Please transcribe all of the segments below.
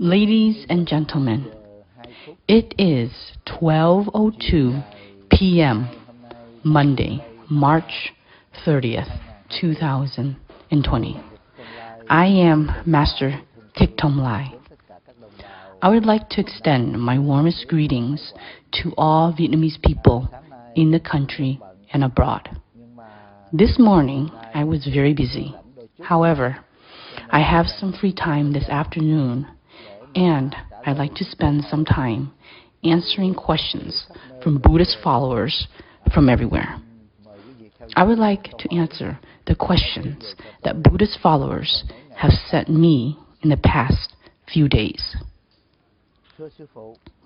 Ladies and gentlemen, it is 12:02 p.m. Monday, March 30th, 2020. I am Master TTT THôNG LAI. I would like to extend my warmest greetings to all Vietnamese people in the country and abroad. This morning, I was very busy. However, I have some free time this afternoon, and I'd like to spend some time answering questions from Buddhist followers from everywhere. I would like to answer the questions that Buddhist followers have sent me in the past few days.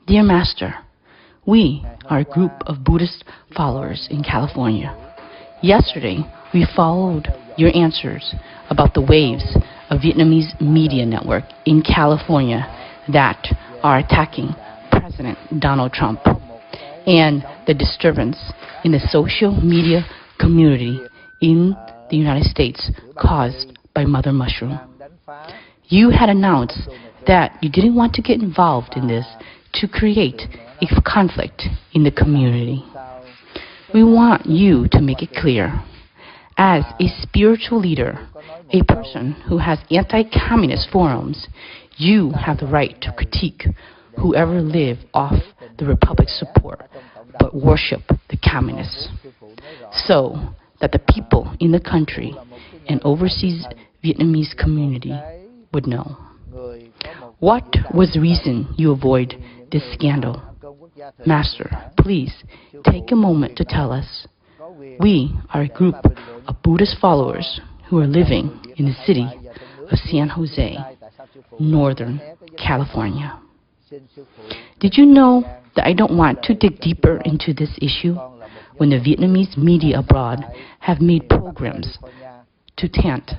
Dear Master, we are a group of Buddhist followers in California. Yesterday, we followed your answers about the waves of Vietnamese media network in California that are attacking President Donald Trump and the disturbance in the social media community in the United States caused by Mother Mushroom. You had announced that you didn't want to get involved in this to create a conflict in the community. We want you to make it clear. As a spiritual leader, a person who has anti-communist forums, you have the right to critique whoever live off the Republic's support but worship the communists, so that the people in the country and overseas Vietnamese community would know. What was the reason you avoid this scandal? Master, please take a moment to tell us. We are a group of Buddhist followers who are living in the city of San Jose, Northern California. Did you know that I don't want to dig deeper into this issue when the Vietnamese media abroad have made programs to taint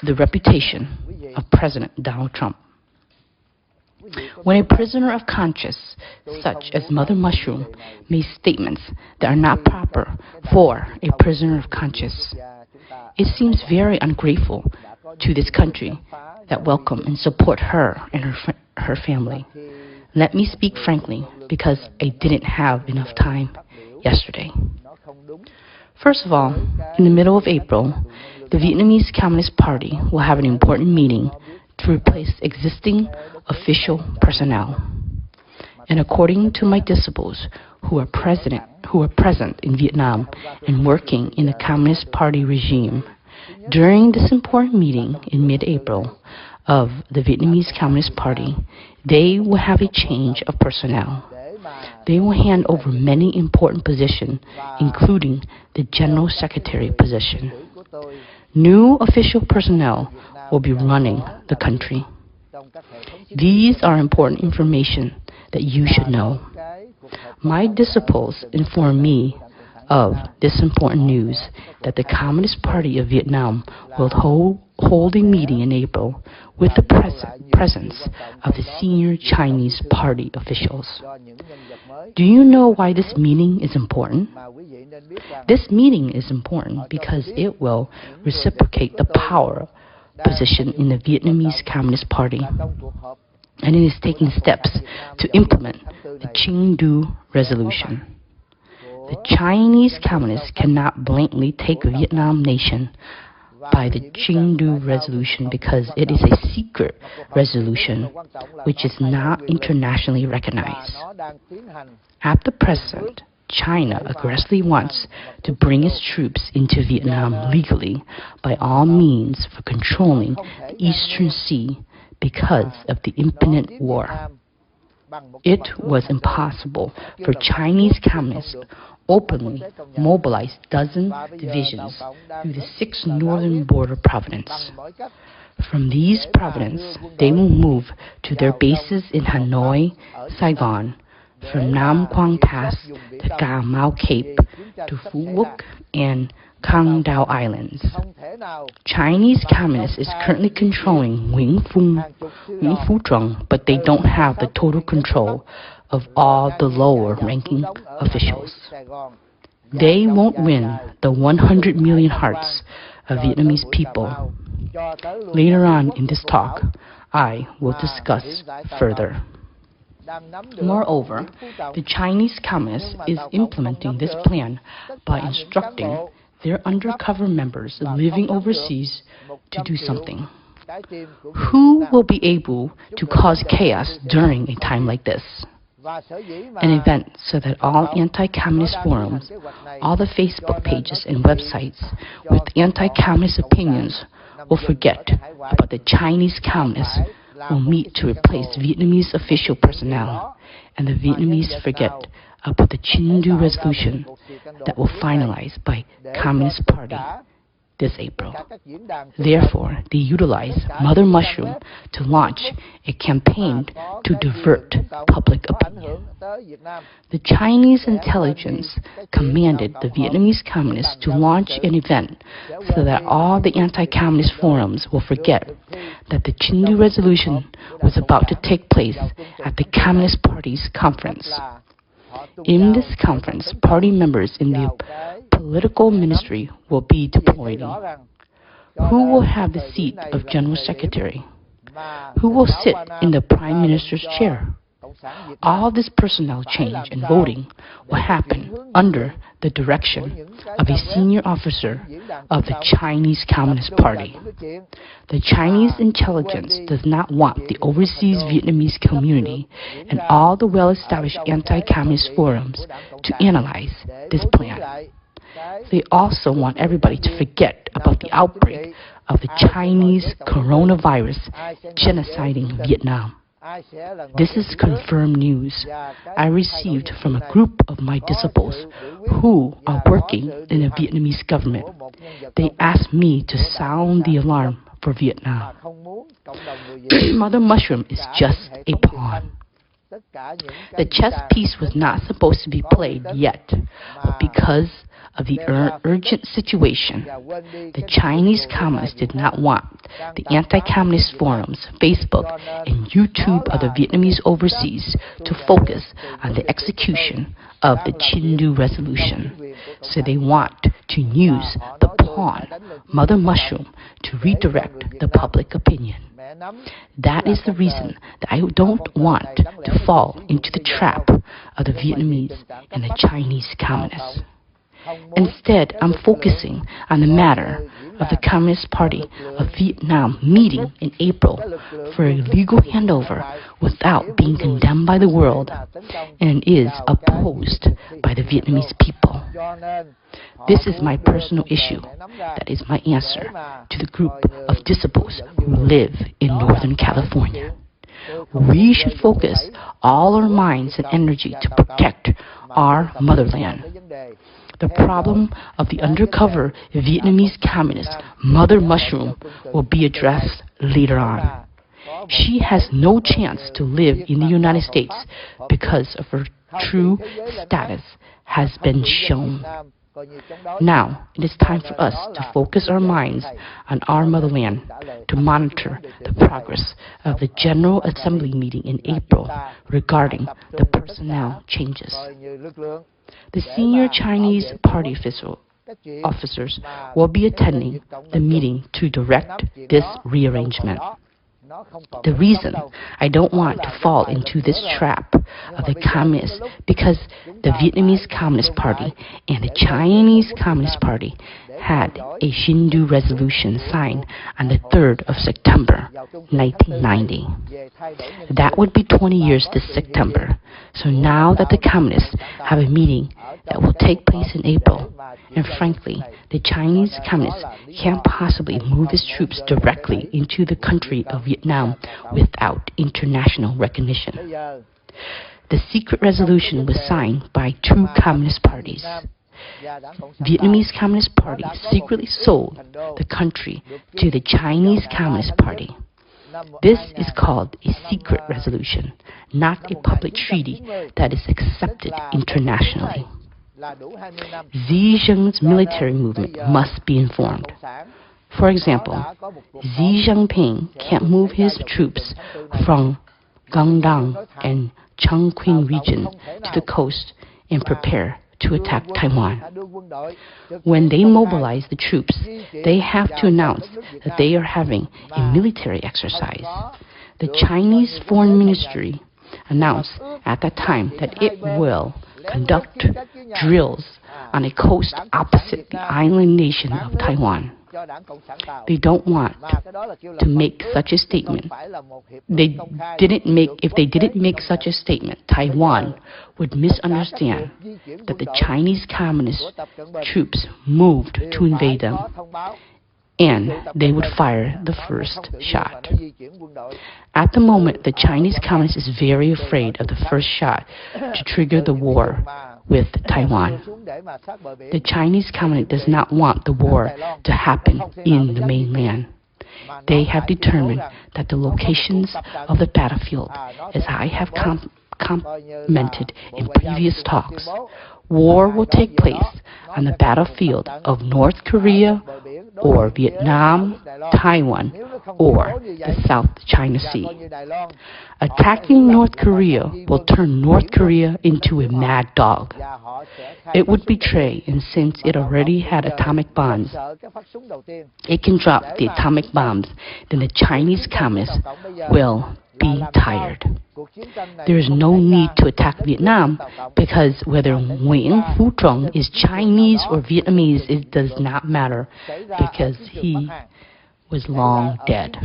the reputation of President Donald Trump? When a prisoner of conscience, such as Mother Mushroom, makes statements that are not proper for a prisoner of conscience, it seems very ungrateful to this country that welcome and support her and her family. Let me speak frankly, because I didn't have enough time yesterday. First of all, in the middle of April, the Vietnamese Communist Party will have an important meeting to replace existing official personnel. And according to my disciples who are present in Vietnam and working in the Communist Party regime, during this important meeting in mid-April of the Vietnamese Communist Party, they will have a change of personnel. They will hand over many important positions, including the General Secretary position. New official personnel will be running the country. These are important information that you should know. My disciples inform me of this important news that the Communist Party of Vietnam will hold a meeting in April with the presence of the senior Chinese party officials. Do you know why this meeting is important? This meeting is important because it will reciprocate the power position in the Vietnamese Communist Party, and it is taking steps to implement the Chinju resolution. The Chinese Communists cannot blatantly take Vietnam nation by the Chinju resolution because it is a secret resolution which is not internationally recognized. At the present, China aggressively wants to bring its troops into Vietnam legally by all means for controlling the Eastern Sea because of the imminent war. It was impossible for Chinese communists openly mobilize dozen divisions through the 6 northern border provinces. From these provinces, they will move to their bases in Hanoi, Saigon, from Nam Quang Pass to Cà Mau Cape to Phu Quoc and Quang Dao Islands. Chinese Communists is currently controlling Vĩnh Phu Trung, but they don't have the total control of all the lower-ranking officials. They won't win the 100 million hearts of Vietnamese people. Later on in this talk, I will discuss further. Moreover, the Chinese Communist is implementing this plan by instructing their undercover members living overseas to do something. Who will be able to cause chaos during a time like this? An event so that all anti-communist forums, all the Facebook pages and websites with anti-communist opinions will forget about the Chinese communists will meet to replace Vietnamese official personnel, and the Vietnamese forget about the Chinju resolution that will finalize by Communist Party this April. Therefore, they utilize Mother Mushroom to launch a campaign to divert public opinion. The Chinese intelligence commanded the Vietnamese communists to launch an event so that all the anti-communist forums will forget that the Chinju resolution was about to take place at the Communist Party's conference. In this conference, party members in the political ministry will be deployed. Who will have the seat of General Secretary? Who will sit in the Prime Minister's chair? All this personnel change and voting will happen under the direction of a senior officer of the Chinese Communist Party. The Chinese intelligence does not want the overseas Vietnamese community and all the well-established anti-communist forums to analyze this plan. They also want everybody to forget about the outbreak of the Chinese coronavirus genociding Vietnam. This is confirmed news I received from a group of my disciples who are working in the Vietnamese government. They asked me to sound the alarm for Vietnam. Mother Mushroom is just a pawn. The chess piece was not supposed to be played yet, but because of the urgent situation, the Chinese communists did not want the anti-communist forums, Facebook, and YouTube of the Vietnamese overseas to focus on the execution of the Chinju resolution. So they want to use the pawn, Mother Mushroom, to redirect the public opinion. That is the reason that I don't want to fall into the trap of the Vietnamese and the Chinese communists. Instead, I'm focusing on the matter of the Communist Party of Vietnam meeting in April for a legal handover without being condemned by the world and is opposed by the Vietnamese people. This is my personal issue. That is my answer to the group of disciples who live in Northern California. We should focus all our minds and energy to protect our motherland. The problem of the undercover Vietnamese communist Mother Mushroom will be addressed later on. She has no chance to live in the United States because of her true status has been shown. Now, it is time for us to focus our minds on our motherland, to monitor the progress of the General Assembly meeting in April regarding the personnel changes. The senior Chinese party officers will be attending the meeting to direct this rearrangement. The reason I don't want to fall into this trap of the communists because the Vietnamese Communist Party and the Chinese Communist Party had a Chinju resolution signed on the 3rd of September, 1990. That would be 20 years this September. So now that the communists have a meeting that will take place in April, and frankly, the Chinese communists can't possibly move its troops directly into the country of Vietnam without international recognition. The secret resolution was signed by two communist parties. Vietnamese Communist Party secretly sold the country to the Chinese Communist Party. This is called a secret resolution, not a public treaty that is accepted internationally. Xi Jinping's military movement must be informed. For example, Xi Jinping can't move his troops from Guangdong and Chongqing region to the coast and prepare to attack Taiwan. When they mobilize the troops, they have to announce that they are having a military exercise. The Chinese Foreign Ministry announced at that time that it will conduct drills on a coast opposite the island nation of Taiwan. They don't want to make such a statement. If they didn't make such a statement, Taiwan would misunderstand that the Chinese Communist troops moved to invade them, and they would fire the first shot. At the moment, the Chinese Communist is very afraid of the first shot to trigger the war with Taiwan. The Chinese Communist does not want the war to happen in the mainland. They have determined that the locations of the battlefield, as I have commented in previous talks, war will take place on the battlefield of North Korea or Vietnam, Taiwan, or the South China Sea. Attacking North Korea will turn North Korea into a mad dog. It would betray, and since it already had atomic bombs, it can drop the atomic bombs, then the Chinese Communists will be tired. There is no need to attack Vietnam because whether Nguyen Phu Trong is Chinese or Vietnamese, it does not matter because he was long dead.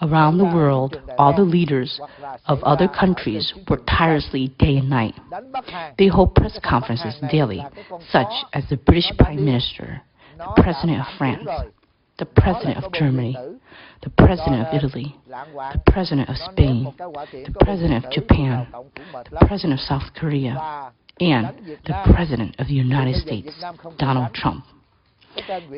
Around the world, all the leaders of other countries work tirelessly day and night. They hold press conferences daily, such as the British Prime Minister, the President of France, the President of Germany, the President of Italy, the President of Spain, the President of Japan, the President of South Korea, and the President of the United States, Donald Trump.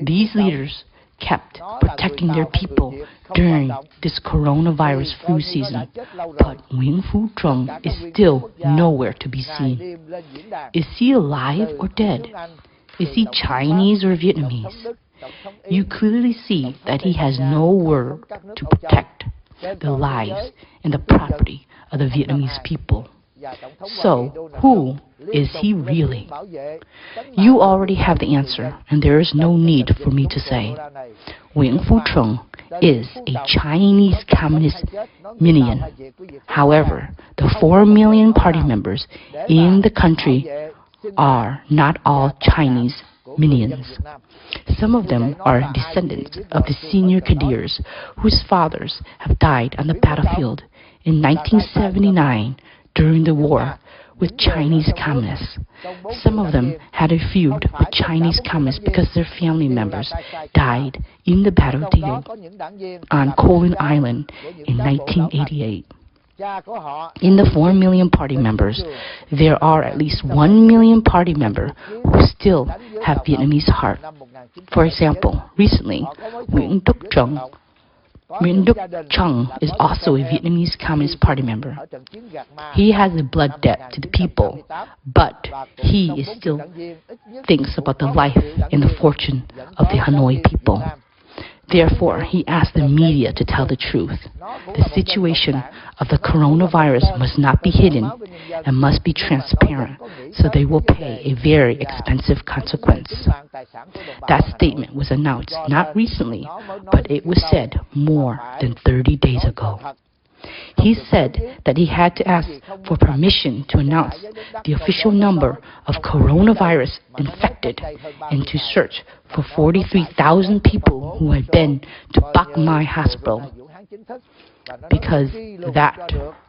These leaders kept protecting their people during this coronavirus flu season, but Nguyen Phu Trong is still nowhere to be seen. Is he alive or dead? Is he Chinese or Vietnamese? You clearly see that he has no word to protect the lives and the property of the Vietnamese people. So, who is he really? You already have the answer, and there is no need for me to say. Nguyen Phu Trong is a Chinese Communist minion. However, the 4 million party members in the country are not all Chinese minions. Some of them are descendants of the senior cadres whose fathers have died on the battlefield in 1979 during the war with Chinese Communists. Some of them had a feud with Chinese Communists because their family members died in the battlefield on Colin Island in 1988. In the 4 million party members, there are at least 1 million party members who still have Vietnamese heart. For example, recently, Nguyen Duc Chung is also a Vietnamese Communist Party member. He has a blood debt to the people, but he still thinks about the life and the fortune of the Hanoi people. Therefore, he asked the media to tell the truth. The situation of the coronavirus must not be hidden and must be transparent, so they will pay a very expensive consequence. That statement was announced not recently, but it was said more than 30 days ago. He said that he had to ask for permission to announce the official number of coronavirus infected and to search for 43,000 people who had been to Bach Mai Hospital because that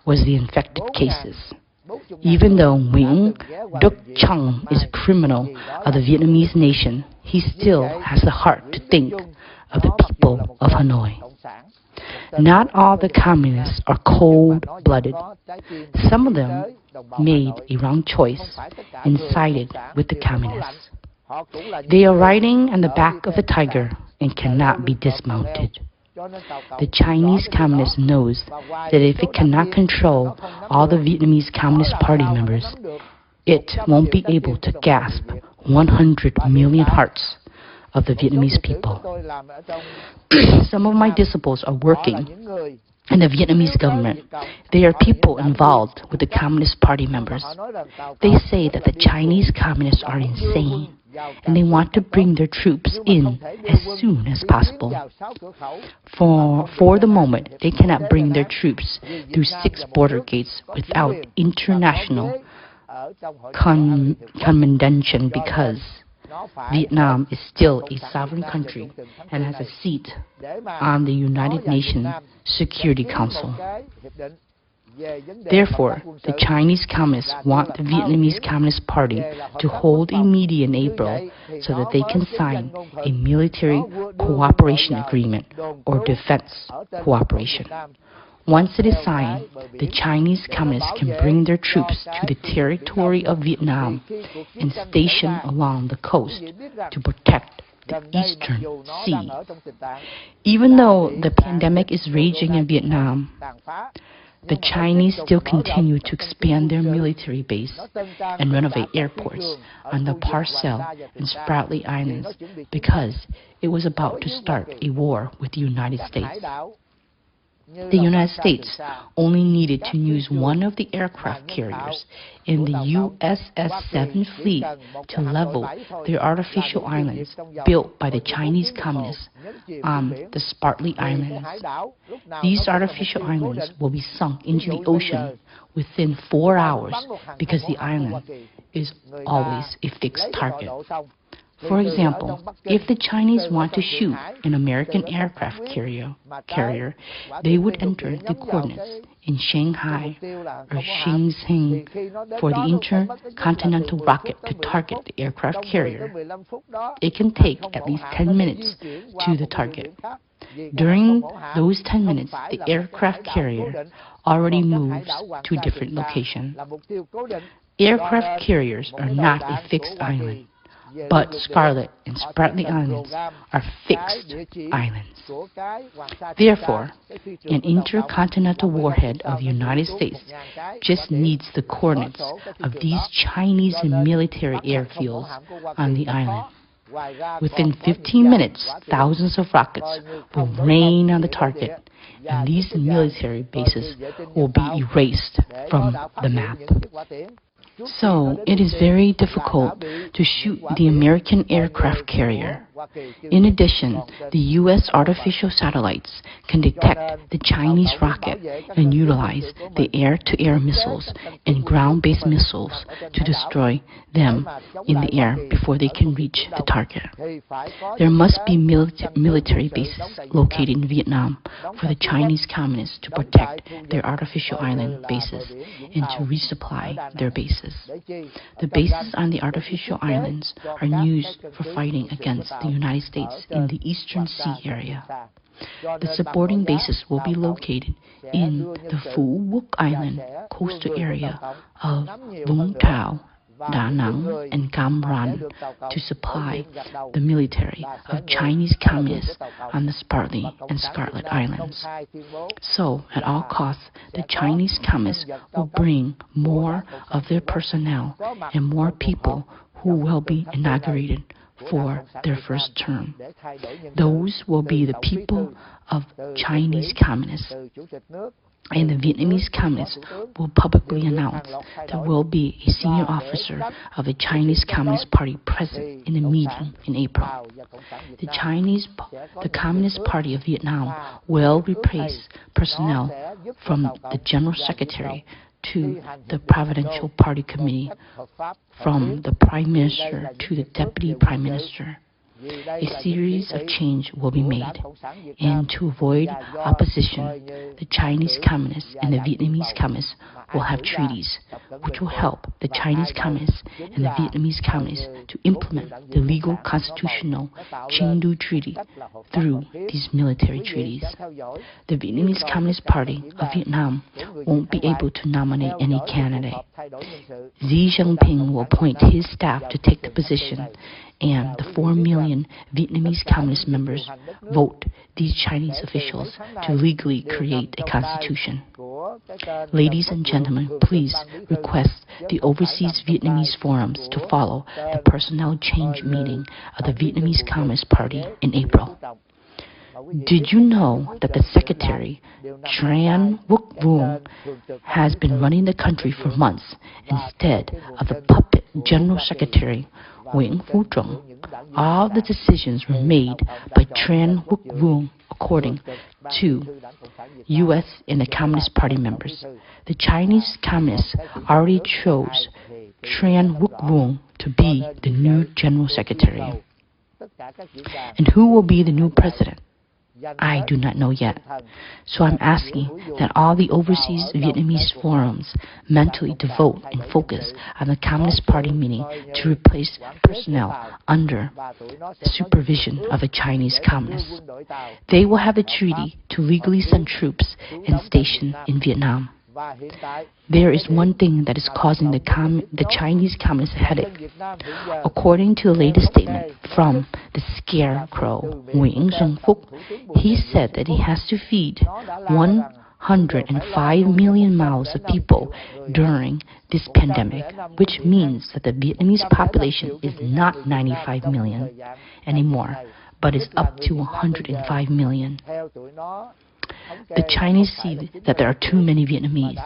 was the infected cases. Even though Nguyen Duc Chung is a criminal of the Vietnamese nation, he still has the heart to think of the people of Hanoi. Not all the communists are cold-blooded. Some of them made a wrong choice and sided with the communists. They are riding on the back of the tiger and cannot be dismounted. The Chinese Communist knows that if it cannot control all the Vietnamese Communist Party members, it won't be able to grasp 100 million hearts of the Vietnamese people. Some of my disciples are working in the Vietnamese government. They are people involved with the Communist Party members. They say that the Chinese Communists are insane. and they want to bring their troops in as soon as possible. For the moment, they cannot bring their troops through 6 border gates without international commendation because Vietnam is still a sovereign country and has a seat on the United Nations Security Council. Therefore, the Chinese Communists want the Vietnamese Communist Party to hold a meeting in April so that they can sign a military cooperation agreement or defense cooperation. Once it is signed, the Chinese Communists can bring their troops to the territory of Vietnam and station along the coast to protect the Eastern Sea. Even though the pandemic is raging in Vietnam, the Chinese still continue to expand their military base and renovate airports on the Parcel and Spratly Islands because it was about to start a war with the United States. The United States only needed to use one of the aircraft carriers in the USS-7 fleet to level the artificial islands built by the Chinese Communists on the Spratly Islands. These artificial islands will be sunk into the ocean within 4 hours because the island is always a fixed target. For example, if the Chinese want to shoot an American aircraft carrier, they would enter the coordinates in Shanghai or Shenzhen for the intercontinental rocket to target the aircraft carrier. It can take at least 10 minutes to the target. During those 10 minutes, the aircraft carrier already moves to a different location. Aircraft carriers are not a fixed island, but Scarlet and Spratly Islands are fixed islands. Therefore, an intercontinental warhead of the United States just needs the coordinates of these Chinese military airfields on the island. Within 15 minutes, thousands of rockets will rain on the target, and these military bases will be erased from the map. So, it is very difficult to shoot the American aircraft carrier. In addition, the U.S. artificial satellites can detect the Chinese rocket and utilize the air-to-air missiles and ground-based missiles to destroy them in the air before they can reach the target. There must be military bases located in Vietnam for the Chinese Communists to protect their artificial island bases and to resupply their bases. The bases on the artificial islands are used for fighting against the United States in the Eastern Sea area. The supporting bases will be located in the Phu Quoc Island coastal area of Vũng Tàu, Da Nang, and Cam Ranh to supply the military of Chinese Communists on the Spratly and Scarlet Islands. So, at all costs, the Chinese Communists will bring more of their personnel and more people who will be inaugurated for their first term. Those will be the people of Chinese Communists. And the Vietnamese Communists will publicly announce there will be a senior officer of the Chinese Communist Party present in the meeting in April. The Communist Party of Vietnam will replace personnel from the General Secretary to the Provincial Party Committee, from the Prime Minister to the Deputy Prime Minister. A series of change will be made, and to avoid opposition, the Chinese Communists and the Vietnamese Communists will have treaties, which will help the Chinese Communists and the Vietnamese Communists to implement the legal constitutional Chinju Treaty through these military treaties. The Vietnamese Communist Party of Vietnam won't be able to nominate any candidate. Xi Jinping will appoint his staff to take the position, and the 4 million Vietnamese Communist members vote these Chinese officials to legally create a constitution. Ladies and gentlemen, please request the Overseas Vietnamese Forums to follow the personnel change meeting of the Vietnamese Communist Party in April. Did you know that the Secretary, Tran Vuc Vuong, has been running the country for months instead of the puppet General Secretary Nguyễn Phú Trọng. All the decisions were made by Tran Quốc Vương according to U.S. and the Communist Party members. The Chinese Communists already chose Tran Quốc Vương to be the new General Secretary. And who will be the new president? I do not know yet. So I'm asking that all the overseas Vietnamese forums mentally devote and focus on the Communist Party meeting to replace personnel under the supervision of the Chinese Communists. They will have a treaty to legally send troops and station in Vietnam. There is one thing that is causing the Chinese Communist a headache. According to the latest statement from the scarecrow Nguyễn Xuân Phúc, he said that he has to feed 105 million mouths of people during this pandemic, which means that the Vietnamese population is not 95 million anymore, but is up to 105 million. The Chinese see that there are too many Vietnamese.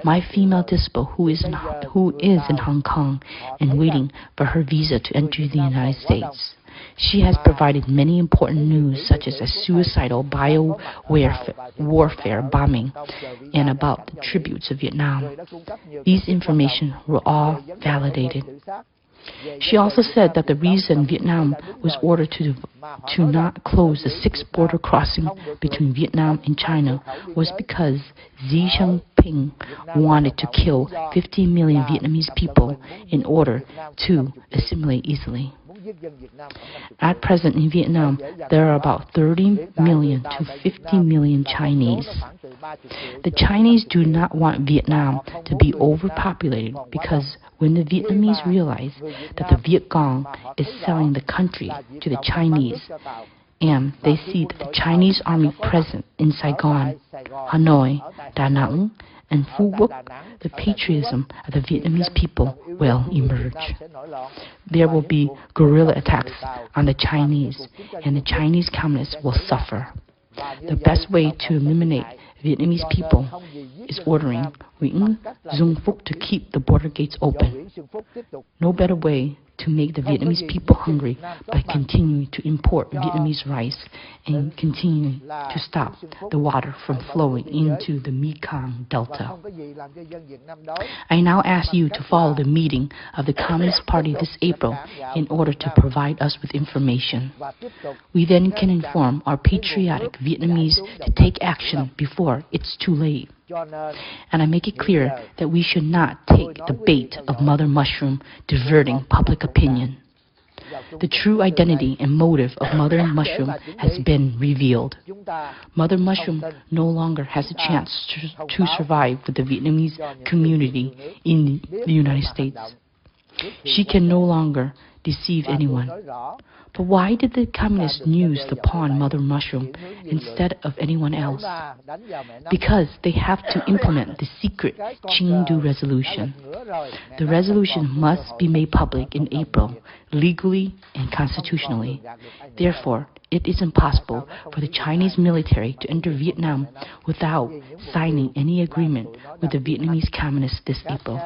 My female disciple, who is in Hong Kong and waiting for her visa to enter the United States, she has provided many important news, such as a suicidal warfare bombing and about the tributes of Vietnam. These information were all validated. She also said that the reason Vietnam was ordered to not close the 6th border crossing between Vietnam and China was because Xi Jinping wanted to kill 50 million Vietnamese people in order to assimilate easily. At present in Vietnam, there are about 30 million to 50 million Chinese. The Chinese do not want Vietnam to be overpopulated because when the Vietnamese realize that the Viet Cong is selling the country to the Chinese, and they see that the Chinese army present in Saigon, Hanoi, Da Nang, and Phu Quoc, the patriotism of the Vietnamese people will emerge. There will be guerrilla attacks on the Chinese, and the Chinese Communists will suffer. The best way to eliminate Vietnamese people is ordering Nguyễn Xuân Phúc to keep the border gates open. No better way to make the Vietnamese people hungry by continuing to import Vietnamese rice and continuing to stop the water from flowing into the Mekong Delta. I now ask you to follow the meeting of the Communist Party this April in order to provide us with information. We then can inform our patriotic Vietnamese to take action before it's too late. And I make it clear that we should not take the bait of Mother Mushroom diverting public opinion. The true identity and motive of Mother Mushroom has been revealed. Mother Mushroom no longer has a chance to survive with the Vietnamese community in the United States. She can no longer deceive anyone. But why did the Communists use the pawn Mother Mushroom instead of anyone else? Because they have to implement the secret Chinju resolution. The resolution must be made public in April, legally and constitutionally. Therefore, it is impossible for the Chinese military to enter Vietnam without signing any agreement with the Vietnamese Communists this April.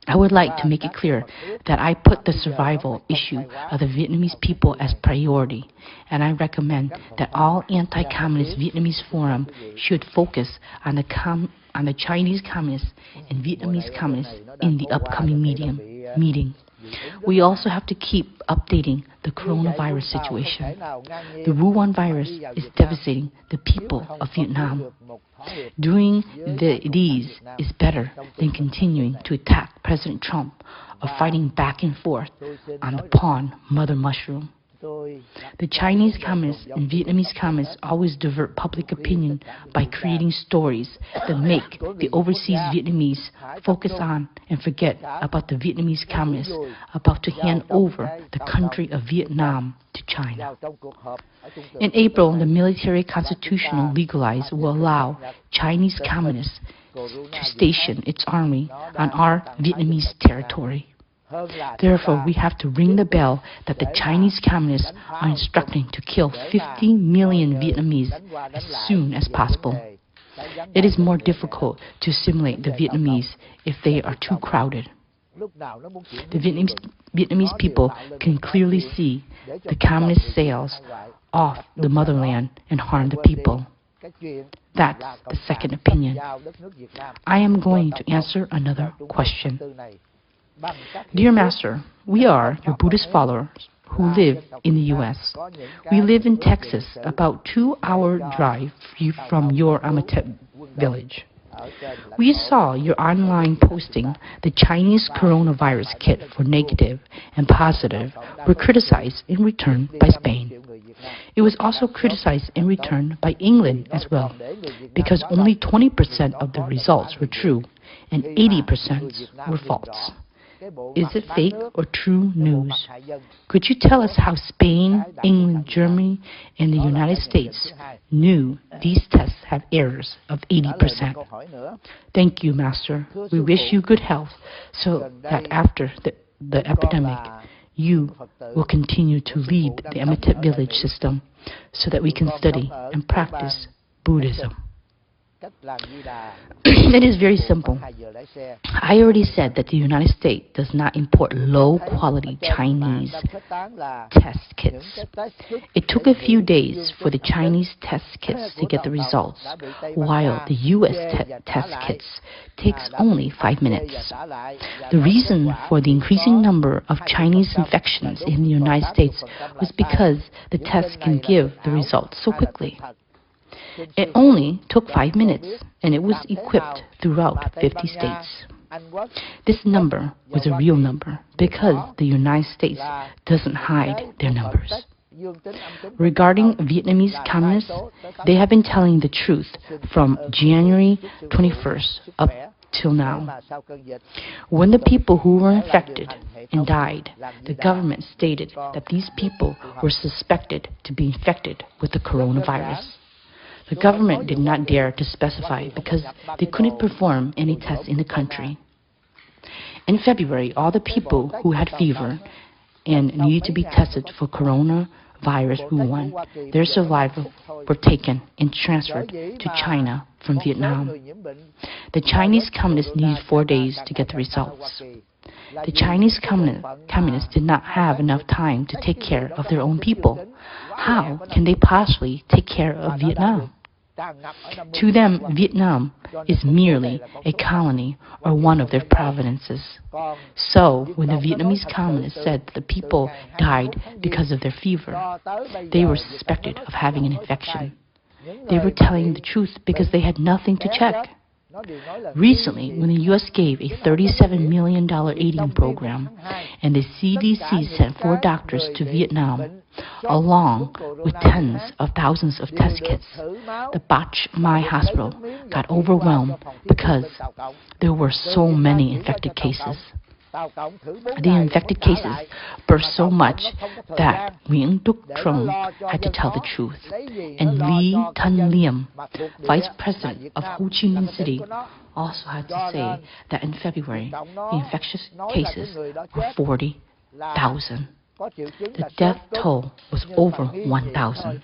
I would like to make it clear that I put the survival issue of the Vietnamese people as priority, and I recommend that all anti-communist Vietnamese forum should focus on the Chinese Communists and Vietnamese Communists in the upcoming meeting. We also have to keep updating the coronavirus situation. The Wuhan virus is devastating the people of Vietnam. Doing these is better than continuing to attack President Trump or fighting back and forth on the pawn Mother Mushroom. The Chinese Communists and Vietnamese Communists always divert public opinion by creating stories that make the overseas Vietnamese focus on and forget about the Vietnamese Communists about to hand over the country of Vietnam to China. In April, the military constitutional legalized will allow Chinese Communists to station its army on our Vietnamese territory. Therefore, we have to ring the bell that the Chinese Communists are instructing to kill 50 million Vietnamese as soon as possible. It is more difficult to assimilate the Vietnamese if they are too crowded. The Vietnamese people can clearly see the communist sails off the motherland and harm the people. That's the second opinion. I am going to answer another question. Dear Master, we are your Buddhist followers who live in the U.S. We live in Texas, about 2-hour drive from your Amatep village. We saw your online posting. The Chinese coronavirus kit for negative and positive were criticized in return by Spain. It was also criticized in return by England as well, because only 20% of the results were true and 80% were false. Is it fake or true news? Could you tell us how Spain, England, Germany, and the United States knew these tests have errors of 80%? Thank you, Master. We wish you good health so that after the epidemic, you will continue to lead the Amatep village system so that we can study and practice Buddhism. It is very simple. I already said that the United States does not import low-quality Chinese test kits. It took a few days for the Chinese test kits to get the results, while the U.S. test kits takes only 5 minutes. The reason for the increasing number of Chinese infections in the United States was because the test can give the results so quickly. It only took 5 minutes, and it was equipped throughout 50 states. This number was a real number because the United States doesn't hide their numbers. Regarding Vietnamese communists, they have been telling the truth from January 21st up till now. When the people who were infected and died, the government stated that these people were suspected to be infected with the coronavirus. The government did not dare to specify because they couldn't perform any tests in the country. In February, all the people who had fever and needed to be tested for coronavirus Wuhan, their survivors were taken and transferred to China from Vietnam. The Chinese communists needed 4 days to get the results. The Chinese communists did not have enough time to take care of their own people. How can they possibly take care of Vietnam? To them, Vietnam is merely a colony or one of their provinces. So, when the Vietnamese communists said that the people died because of their fever, they were suspected of having an infection. They were telling the truth because they had nothing to check. Recently, when the U.S. gave a $37 million aiding program and the CDC sent 4 doctors to Vietnam, along with tens of thousands of test kits, the Bach Mai Hospital got overwhelmed because there were so many infected cases. The infected cases burst so much that Nguyễn Đức Trung had to tell the truth, and Lý Thanh Liêm, Vice President of Ho Chi Minh City, also had to say that in February, the infectious cases were 40,000. The death toll was over 1,000.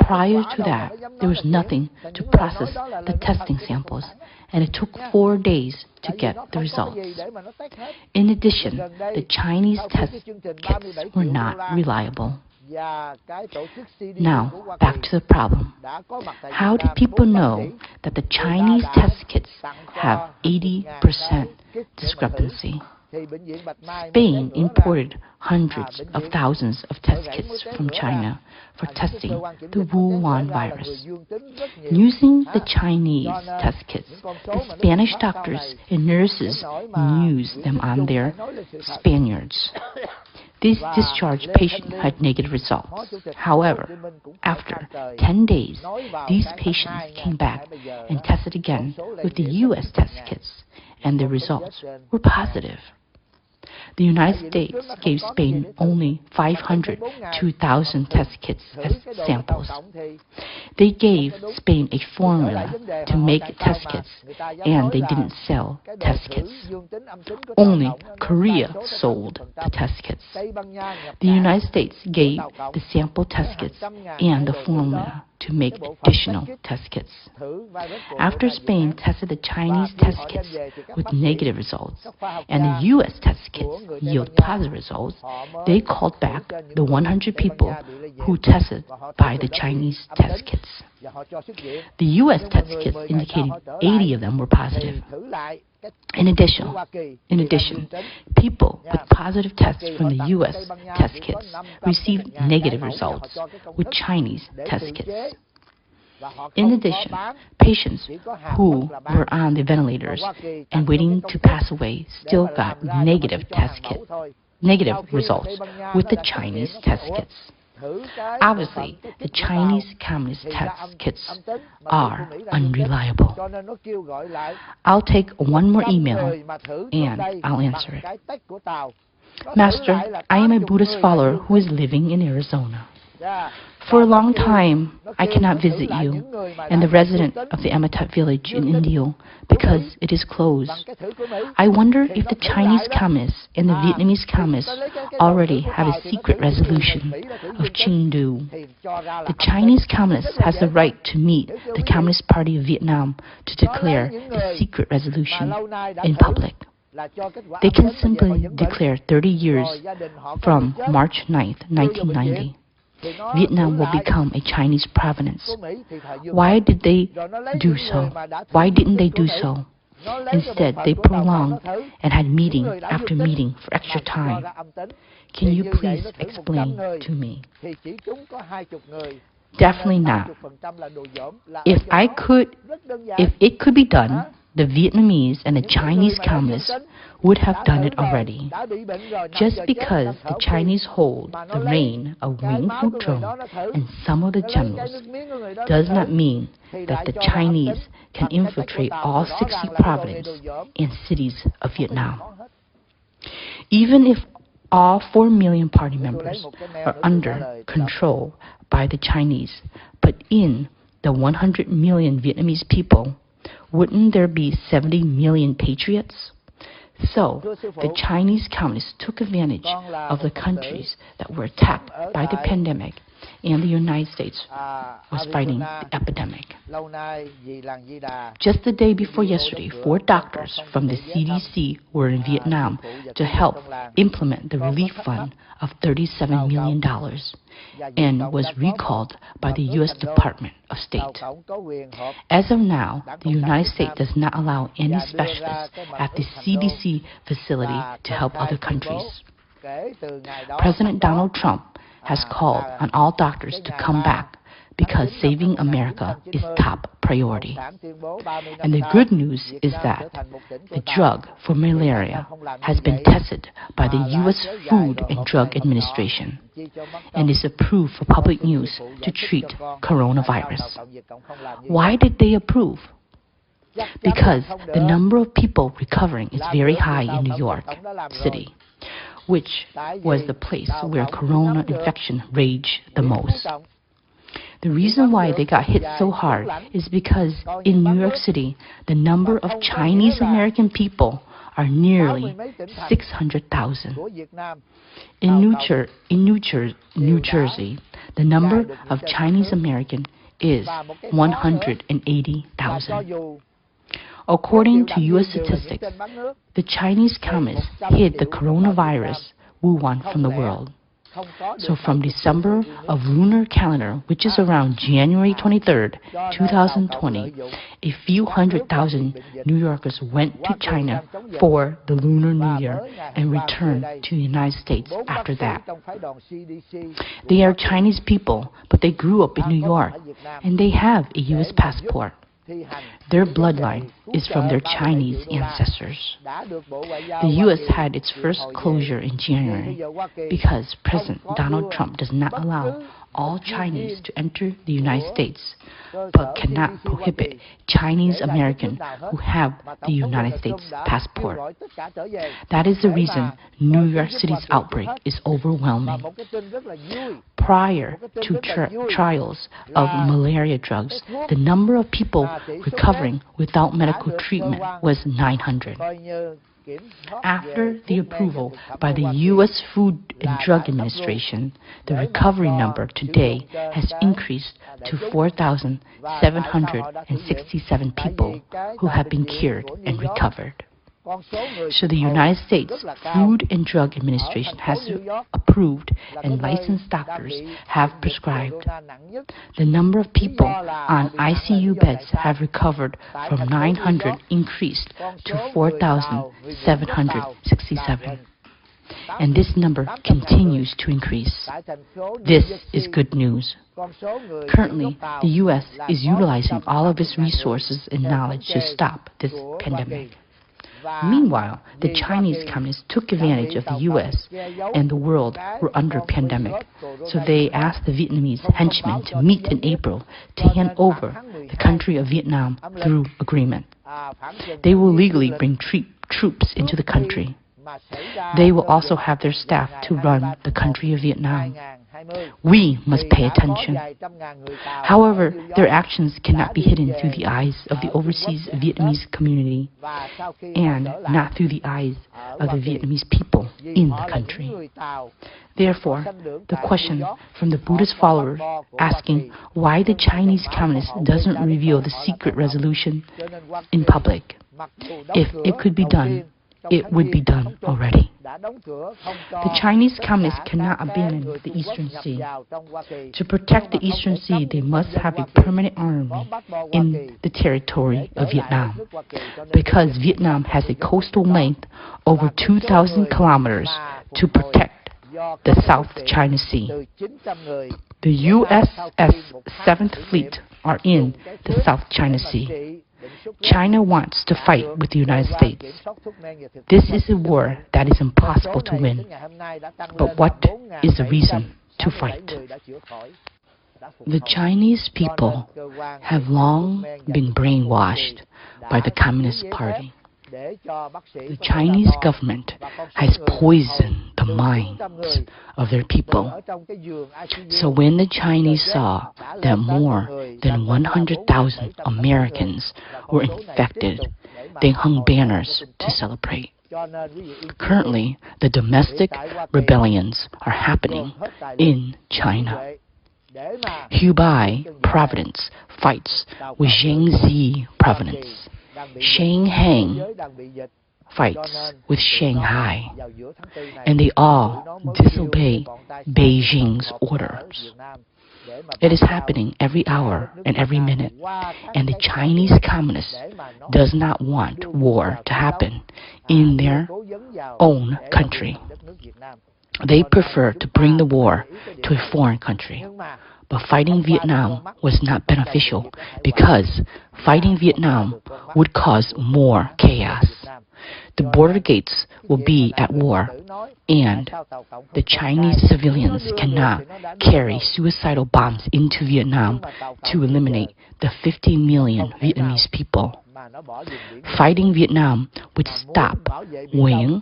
Prior to that, there was nothing to process the testing samples, and it took 4 days to get the results. In addition, the Chinese test kits were not reliable. Now, back to the problem. How did people know that the Chinese test kits have 80% discrepancy? Spain imported hundreds of thousands of test kits from China for testing the Wuhan virus. Using the Chinese test kits, the Spanish doctors and nurses used them on their Spaniards. These discharged patients had negative results. However, after 10 days, these patients came back and tested again with the U.S. test kits, and the results were positive. The United States gave Spain only 500 to 1,000 test kits as samples. They gave Spain a formula to make test kits, and they didn't sell test kits. Only Korea sold the test kits. The United States gave the sample test kits and the formula to make additional test kits. After Spain tested the Chinese test kits with negative results and the U.S. test kits yield positive results, they called back the 100 people who tested by the Chinese test kits. The U.S. test kits indicated 80 of them were positive. In addition, people with positive tests from the U.S. test kits received negative results with Chinese test kits. In addition, patients who were on the ventilators and waiting to pass away still got negative results with the Chinese test kits. Obviously, the Chinese Communist test kits are unreliable. I'll take one more email and I'll answer it. Master, I am a Buddhist follower who is living in Arizona. For a long time, I cannot visit you and the resident of the Amitabha village in Indio because it is closed. I wonder if the Chinese Communists and the Vietnamese Communists already have a secret resolution of Chinju. The Chinese Communists has the right to meet the Communist Party of Vietnam to declare the secret resolution in public. They can simply declare 30 years from March 9th, 1990. Vietnam will become a Chinese province. Why did they do so? Why didn't they do so? Instead, they prolonged and had meeting after meeting for extra time. Can you please explain to me? Definitely not. If it could be done, the Vietnamese and the Chinese Communists would have done it already. Just because the Chinese hold the reign of Nguyễn Phú Trọng and some of the generals does not mean that the Chinese can infiltrate all 60 provinces and cities of Vietnam. Even if all 4 million party members are under control by the Chinese, but in the 100 million Vietnamese people, wouldn't there be 70 million patriots? So, the Chinese Communists took advantage of the countries that were attacked by the pandemic, and the United States was fighting the epidemic. Just the day before yesterday, 4 doctors from the CDC were in Vietnam to help implement the relief fund of $37 million and was recalled by the U.S. Department of State. As of now, the United States does not allow any specialists at the CDC facility to help other countries. President Donald Trump has called on all doctors to come back because saving America is top priority. And the good news is that the drug for malaria has been tested by the U.S. Food and Drug Administration and is approved for public use to treat coronavirus. Why did they approve? Because the number of people recovering is very high in New York City, which was the place where corona infection raged the most. The reason why they got hit so hard is because in New York City, the number of Chinese American people are nearly 600,000. In New Jersey, the number of Chinese American is 180,000. According to U.S. statistics, the Chinese Communists hid the coronavirus Wuhan from the world. So from December of lunar calendar, which is around January 23rd, 2020, a few 100,000 New Yorkers went to China for the Lunar New Year and returned to the United States after that. They are Chinese people, but they grew up in New York, and they have a U.S. passport. Their bloodline is from their Chinese ancestors. The U.S. had its first closure in January because President Donald Trump does not allow all Chinese to enter the United States, but cannot prohibit Chinese Americans who have the United States passport. That is the reason New York City's outbreak is overwhelming. Prior to trials of malaria drugs, the number of people recovering without medical treatment was 900. After the approval by the U.S. Food and Drug Administration, the recovery number today has increased to 4,767 people who have been cured and recovered. So the United States Food and Drug Administration has approved and licensed doctors have prescribed. The number of people on ICU beds have recovered from 900 increased to 4,767. And this number continues to increase. This is good news. Currently, the U.S. is utilizing all of its resources and knowledge to stop this pandemic. Meanwhile, the Chinese communists took advantage of the U.S. and the world were under pandemic, so they asked the Vietnamese henchmen to meet in April to hand over the country of Vietnam through agreement. They will legally bring troops into the country. They will also have their staff to run the country of Vietnam. We must pay attention. However, their actions cannot be hidden through the eyes of the overseas Vietnamese community and not through the eyes of the Vietnamese people in the country. Therefore, the question from the Buddhist followers asking why the Chinese Communist doesn't reveal the secret resolution in public. If it could be done, it would be done already. The Chinese Communists cannot abandon the Eastern Sea. To protect the Eastern Sea, they must have a permanent army in the territory of Vietnam, because Vietnam has a coastal length over 2,000 kilometers to protect the South China Sea. The USS 7th Fleet are in the South China Sea. China wants to fight with the United States. This is a war that is impossible to win. But what is the reason to fight? The Chinese people have long been brainwashed by the Communist Party. The Chinese government has poisoned the minds of their people. So when the Chinese saw that more than 100,000 Americans were infected, they hung banners to celebrate. Currently, the domestic rebellions are happening in China. Hubei province fights with Jiangxi province. Shanghai fights with Shanghai, and they all disobey Beijing's orders. It is happening every hour and every minute, and the Chinese Communists does not want war to happen in their own country. They prefer to bring the war to a foreign country. But fighting Vietnam was not beneficial because fighting Vietnam would cause more chaos. The border gates will be at war, and the Chinese civilians cannot carry suicidal bombs into Vietnam to eliminate the 50 million Vietnamese people. Fighting Vietnam would stop Nguyen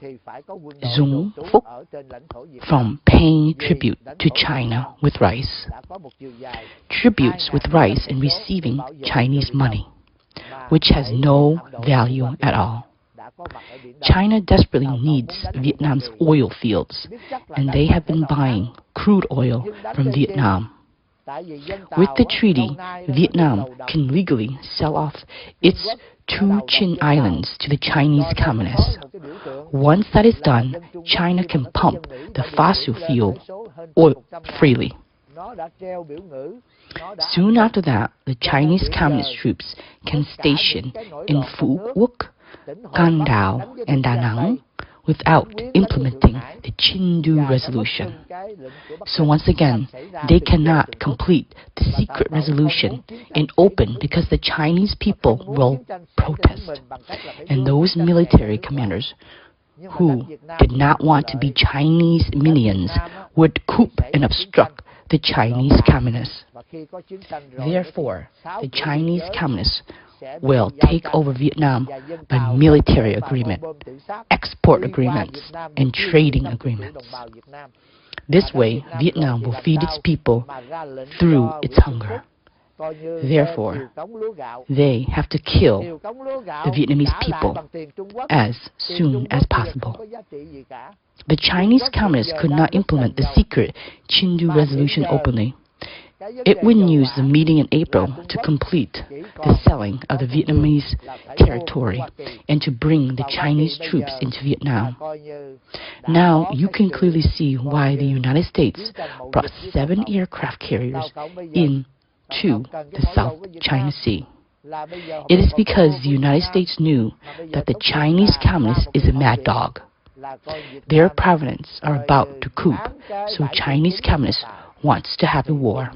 Dung Phúc from paying tribute to China with rice. Tributes with rice and receiving Chinese money, which has no value at all. China desperately needs Vietnam's oil fields, and they have been buying crude oil from Vietnam. With the treaty, Vietnam can legally sell off its 2 Chin Islands to the Chinese Communists. Once that is done, China can pump the fossil fuel oil freely. Soon after that, the Chinese Communist troops can station in Phu Quoc, Can Dao, and Da Nang without implementing the Chinju resolution. So once again, they cannot complete the secret resolution in open because the Chinese people will protest. And those military commanders who did not want to be Chinese minions would coup and obstruct the Chinese Communists. Therefore, the Chinese Communists will take over Vietnam by military agreement, export agreements, and trading agreements. This way, Vietnam will feed its people through its hunger. Therefore, they have to kill the Vietnamese people as soon as possible. The Chinese Communists could not implement the secret Chinju resolution openly. It wouldn't use the meeting in April to complete the selling of the Vietnamese territory and to bring the Chinese troops into Vietnam. Now you can clearly see why the United States brought 7 aircraft carriers into the South China Sea. It is because the United States knew that the Chinese Communist is a mad dog. Their providents are about to coup, so Chinese Communist wants to have a war.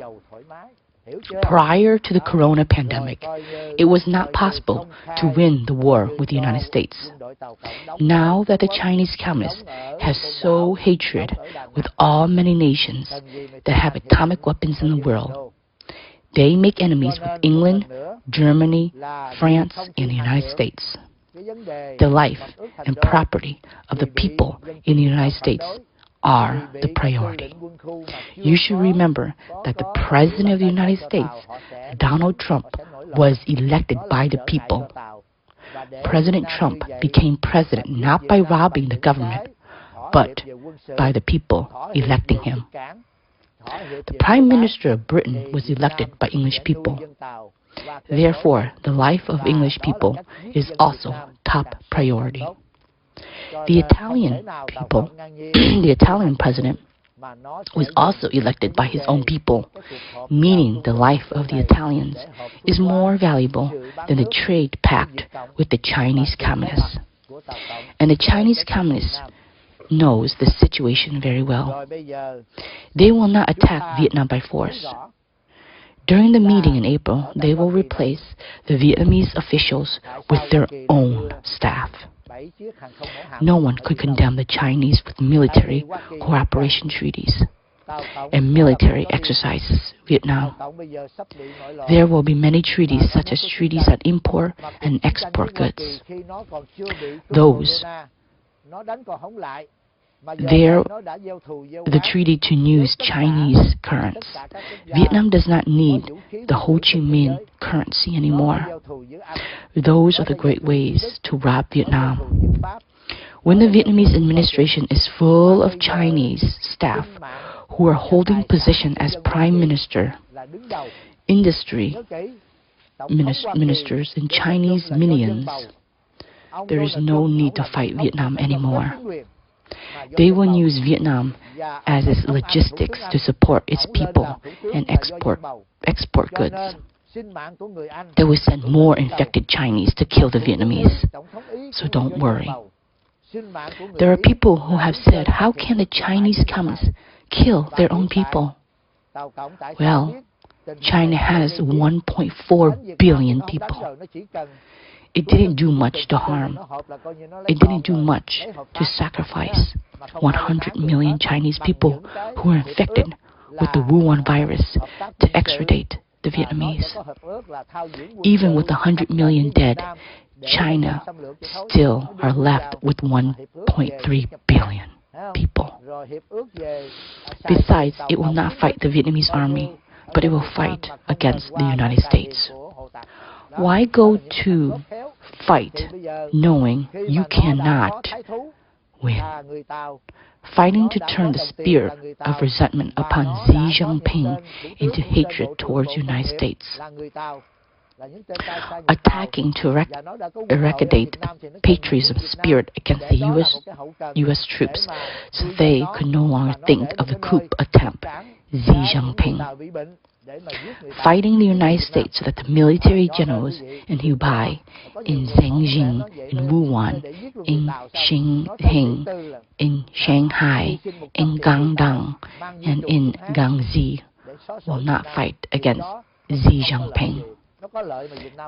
Prior to the corona pandemic, it was not possible to win the war with the United States. Now that the Chinese Communists have so hatred with all many nations that have atomic weapons in the world, they make enemies with England, Germany, France, and the United States. The life and property of the people in the United States are the priority. You should remember that the President of the United States, Donald Trump, was elected by the people. President Trump became president not by robbing the government, but by the people electing him. The Prime Minister of Britain was elected by English people. Therefore, the life of English people is also top priority. The Italian people, the Italian president, was also elected by his own people, meaning the life of the Italians is more valuable than the trade pact with the Chinese Communists. And the Chinese Communists knows the situation very well. They will not attack Vietnam by force. During the meeting in April, they will replace the Vietnamese officials with their own staff. No one could condemn the Chinese with military cooperation treaties and military exercises in Vietnam. There will be many treaties, such as treaties on import and export goods. The treaty to use Chinese currents. Vietnam does not need the Ho Chi Minh currency anymore. Those are the great ways to rob Vietnam. When the Vietnamese administration is full of Chinese staff who are holding position as prime minister, industry ministers, and Chinese minions, there is no need to fight Vietnam anymore. They will use Vietnam as its logistics to support its people and export goods. They will send more infected Chinese to kill the Vietnamese. So don't worry. There are people who have said, how can the Chinese Communists kill their own people? Well, China has 1.4 billion people. It didn't do much to harm. It didn't do much to sacrifice 100 million Chinese people who were infected with the Wuhan virus to extradite the Vietnamese. Even with 100 million dead, China still are left with 1.3 billion people. Besides, it will not fight the Vietnamese army, but it will fight against the United States. Why go to fight knowing you cannot win? Fighting to turn the spirit of resentment upon Xi Jinping into hatred towards the United States. Attacking to eradicate patriotism spirit against the U.S. troops so they could no longer think of the coup attempt, Xi Jinping. Fighting the United States so that the military generals in Hubei, in Zhengzhou, in Wuhan, in Xinjiang, in Shanghai, in Guangdong, and in Guangxi will not fight against Xi Jinping.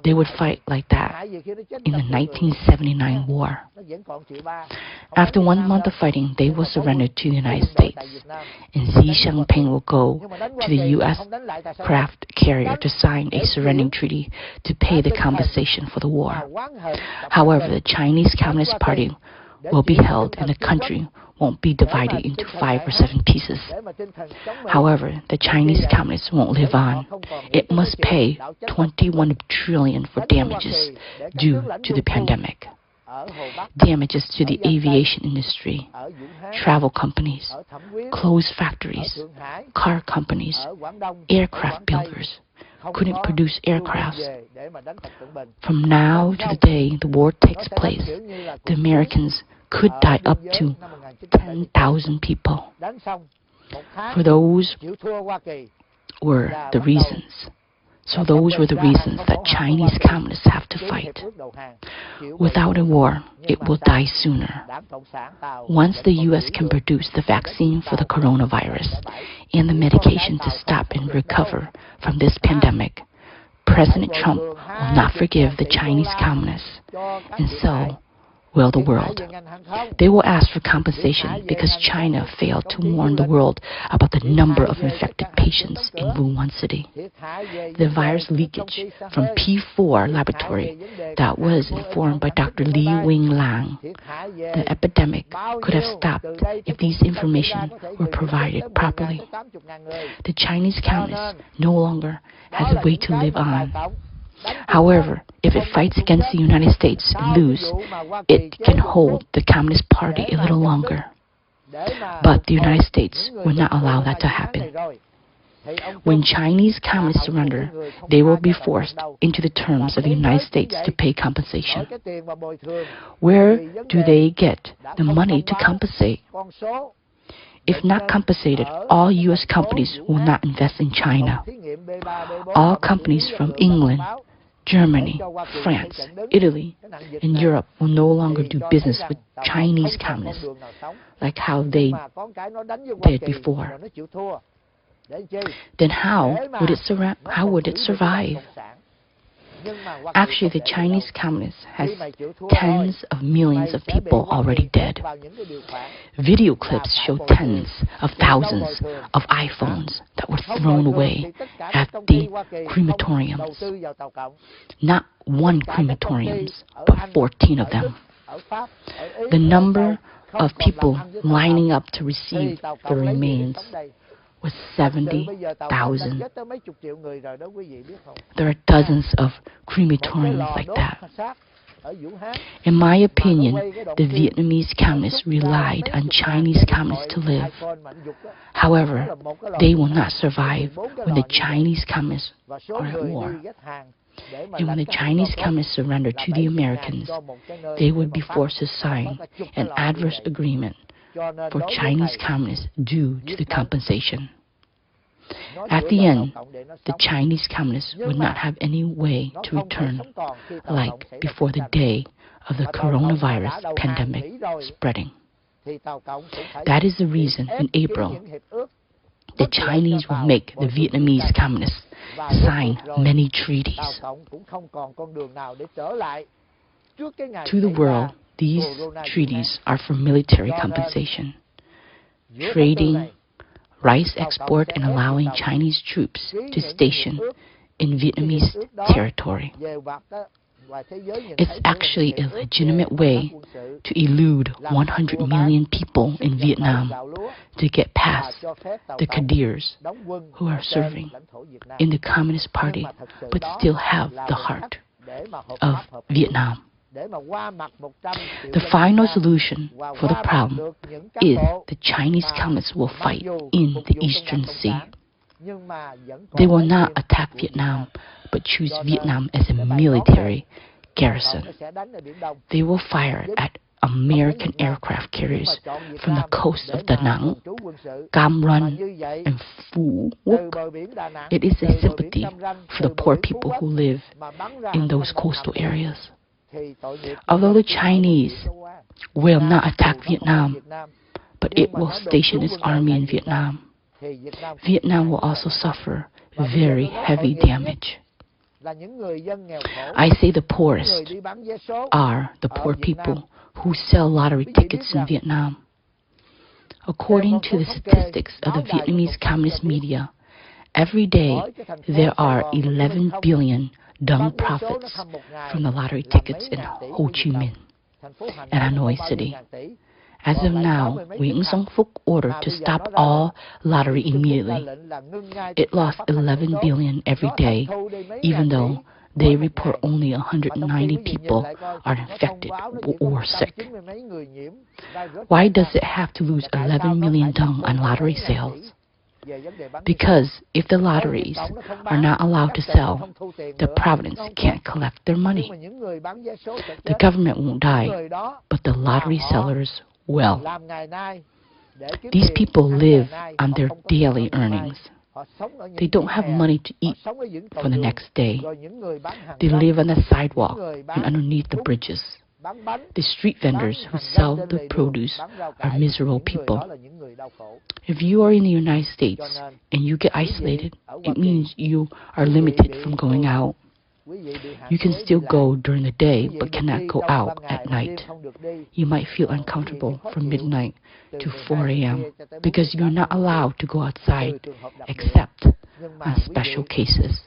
They would fight like that in the 1979 war. After 1 month of fighting, they will surrender to the United States, and Xi Jinping will go to the U.S. craft carrier to sign a surrendering treaty to pay the compensation for the war. However, the Chinese Communist Party will be held and the country won't be divided into 5 or 7 pieces. However, the Chinese Communists won't live on. It must pay 21 trillion for damages due to the pandemic. damages to the aviation industry, travel companies, clothes factories, car companies, aircraft builders couldn't produce aircrafts. From now to the day the war takes place, the Americans could die up to 10,000 people. For those were the reasons. So those were the reasons that Chinese communists have to fight. Without a war, it will die sooner. Once the U.S. can produce the vaccine for the coronavirus and the medication to stop and recover from this pandemic, President Trump will not forgive the Chinese communists, and so will the world. They will ask for compensation because China failed to warn the world about the number of infected patients in Wuhan city. The virus leakage from P4 laboratory that was informed by Dr. Li Wing-lang. The epidemic could have stopped if these information were provided properly. The Chinese communists no longer has a way to live on. However, if it fights against the United States and loses, it can hold the Communist Party a little longer. But the United States will not allow that to happen. When Chinese communists surrender, they will be forced into the terms of the United States to pay compensation. Where do they get the money to compensate? If not compensated, all U.S. companies will not invest in China. All companies from England, Germany, France, Italy, and Europe will no longer do business with Chinese communists like how they did before. Then how would it survive? Actually, the Chinese communists has tens of millions of people already dead. Video clips show tens of thousands of iPhones that were thrown away at the crematoriums. Not one crematoriums, but 14 of them. The number of people lining up to receive the remains was 70,000. There are dozens of crematoriums like that. In my opinion, the Vietnamese communists relied on Chinese communists to live. However, they will not survive when the Chinese communists are at war. And when the Chinese communists surrender to the Americans, they would be forced to sign an adverse agreement for Chinese communists due to the compensation. At the end, the Chinese communists would not have any way to return like before the day of the coronavirus pandemic spreading. That is the reason in April, the Chinese will make the Vietnamese communists sign many treaties. To the world, these treaties are for military compensation, trading, rice export, and allowing Chinese troops to station in Vietnamese territory. It's actually a legitimate way to elude 100 million people in Vietnam to get past the cadres who are serving in the Communist Party but still have the heart of Vietnam. The final solution for the problem is the Chinese communists will fight in the Eastern Sea. They will not attack Vietnam, but choose Vietnam as a military garrison. They will fire at American aircraft carriers from the coast of Da Nang, Cam Ranh, and Phu Quoc. It is a sympathy for the poor people who live in those coastal areas. Although the Chinese will not attack Vietnam, but it will station its army in Vietnam, Vietnam will also suffer very heavy damage. I say the poorest are the poor people who sell lottery tickets in Vietnam. According to the statistics of the Vietnamese Communist media, every day there are 11 billion dung profits from the lottery tickets in Ho Chi Minh and Hanoi City. As of now, Nguyễn Xuân Phúc ordered to stop all lottery immediately. It lost 11 billion every day, even though they report only 190 people are infected or sick. Why does it have to lose 11 million dong on lottery sales? Because if the lotteries are not allowed to sell, the province can't collect their money. The government won't die, but the lottery sellers will. These people live on their daily earnings. They don't have money to eat for the next day. They live on the sidewalk and underneath the bridges. The street vendors who sell the produce are miserable people. If you are in the United States and you get isolated, it means you are limited from going out. You can still go during the day but cannot go out at night. You might feel uncomfortable from midnight to 4 a.m. because you're not allowed to go outside except on special cases.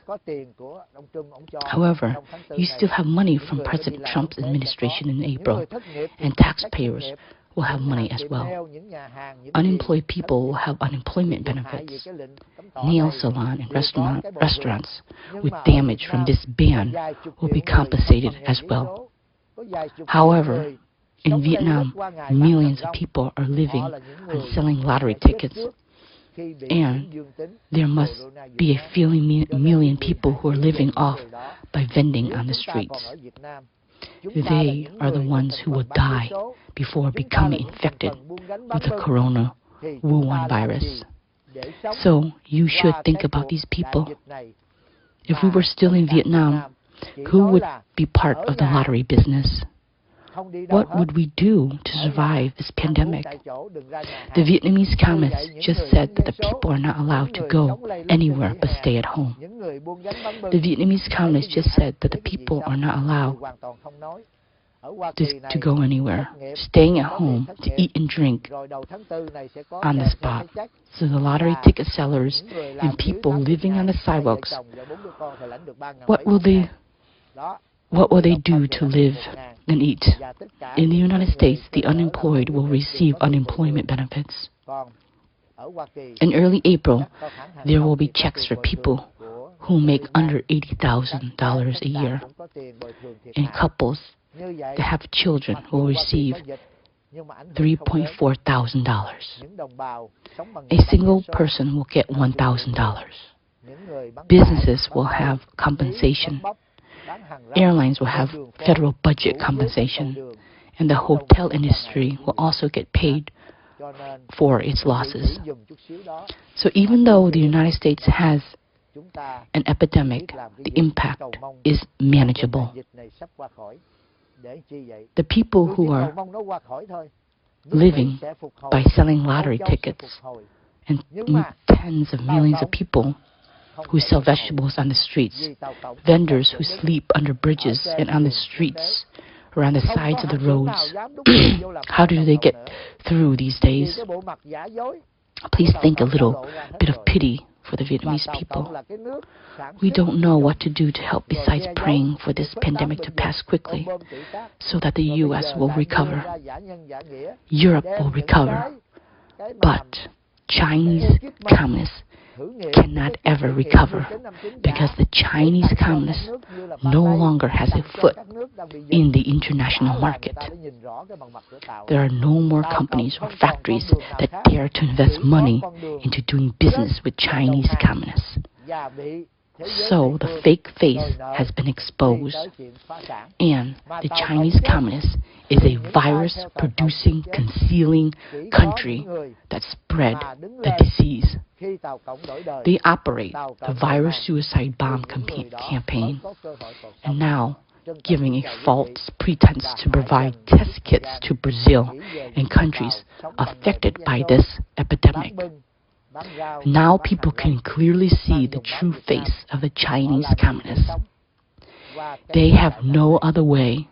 However, you still have money from President Trump's administration in April, and taxpayers will have money as well. Unemployed people will have unemployment benefits. Nail salon and restaurants with damage from this ban will be compensated as well. However, in Vietnam, millions of people are living on selling lottery tickets, and there must be a few million people who are living off by vending on the streets. They are the ones who will die before becoming infected with the corona Wuhan virus. So you should think about these people. If we were still in Vietnam, who would be part of the lottery business? What would we do to survive this pandemic? The Vietnamese communists just said that the people are not allowed to go anywhere but stay at home. The Vietnamese communists just said that the people are not allowed to go anywhere, staying at home to eat and drink on the spot. So the lottery ticket sellers and people living on the sidewalks, what will they do to live and eat? In the United States, the unemployed will receive unemployment benefits. In early April, there will be checks for people who make under $80,000 a year, and couples that have children will receive $3.4 thousand. A single person will get $1,000. Businesses will have compensation. Airlines will have federal budget compensation, and the hotel industry will also get paid for its losses. So even though the United States has an epidemic, the impact is manageable. The people who are living by selling lottery tickets, and tens of millions of people who sell vegetables on the streets, vendors who sleep under bridges and on the streets or on the sides of the roads. How do they get through these days? Please think a little bit of pity for the Vietnamese people. We don't know what to do to help besides praying for this pandemic to pass quickly so that the U.S. will recover. Europe will recover. But Chinese communists cannot ever recover because the Chinese communists no longer has a foot in the international market. There are no more companies or factories that dare to invest money into doing business with Chinese communists. So the fake face has been exposed, and the Chinese communist is a virus-producing, concealing country that spread the disease. They operate the virus suicide bomb campaign, and now giving a false pretense to provide test kits to Brazil and countries affected by this epidemic. Now people can clearly see the true face of the Chinese communists. They have no other way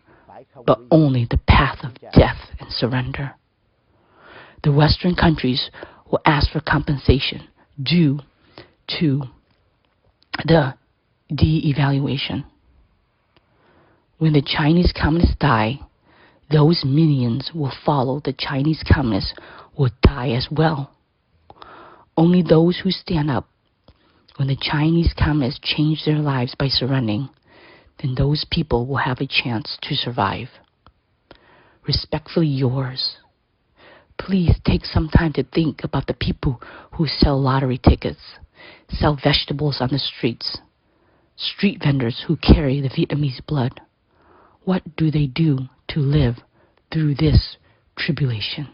but only the path of death and surrender. The Western countries will ask for compensation due to the de-evaluation. When the Chinese communists die, those minions will follow the Chinese communists will die as well. Only those who stand up when the Chinese communists change their lives by surrendering, then those people will have a chance to survive. Respectfully yours. Please take some time to think about the people who sell lottery tickets, sell vegetables on the streets, street vendors who carry the Vietnamese blood. What do they do to live through this tribulation?